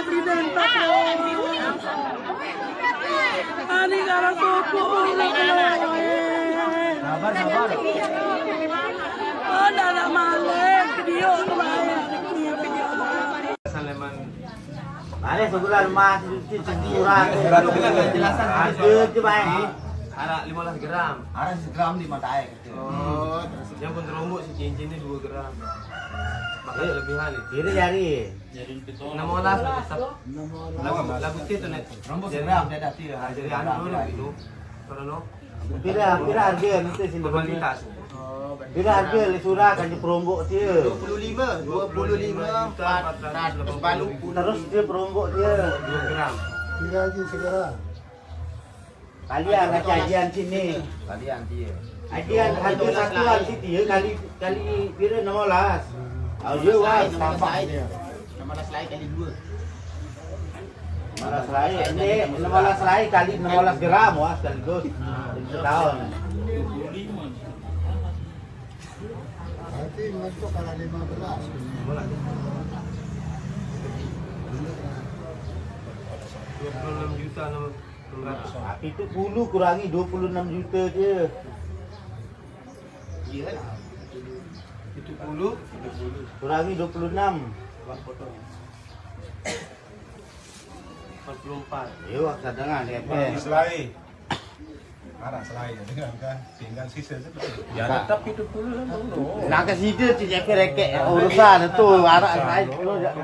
presiden patron. Ani karo suku. Sabar, sabar. Oh, nada male, video kemarin. Saleman. Ada sebulan mas itu curang. Penjelasan Ada coba ini. Ada 15 gram. Ada segram di mata air. Oh, yang pun terombok si cincinnya 2 gram. Makanya lebih halus. Kiri jari. 16 tetap. Lagu itu net. Rombok segram dia dah tira. Jadi anu dulu itu. Kalau no. Pira harga nanti sini. Kualitas. Pira harga le surah kan perombok dia. 25 400 balu. Terus dia perombok dia 2 gram. Pira lagi segera. Kalian nak cajian sini. Kalian dia. Ajian harga satuan sini dia kali pira 16. Oh ya wah tambah dia. 16 lagi kali 2. 16 lagi ini 16 lagi kali 16 gram wah sekaligus. Setahun. Berarti masuk kalau 15. Bola. 26 juta 600. Tapi itu bulu kurangi 26 juta je. Iya kan? Itu 10, Kurangi 26. 44. Yo cadangan DP. Selai. Arah selai dengan kan tinggal sisa seperti. Ya tetap itu dulu lah dulu. Nak ke situ CJP rekek urusan itu arah saya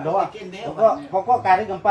doa. Pokok kari 40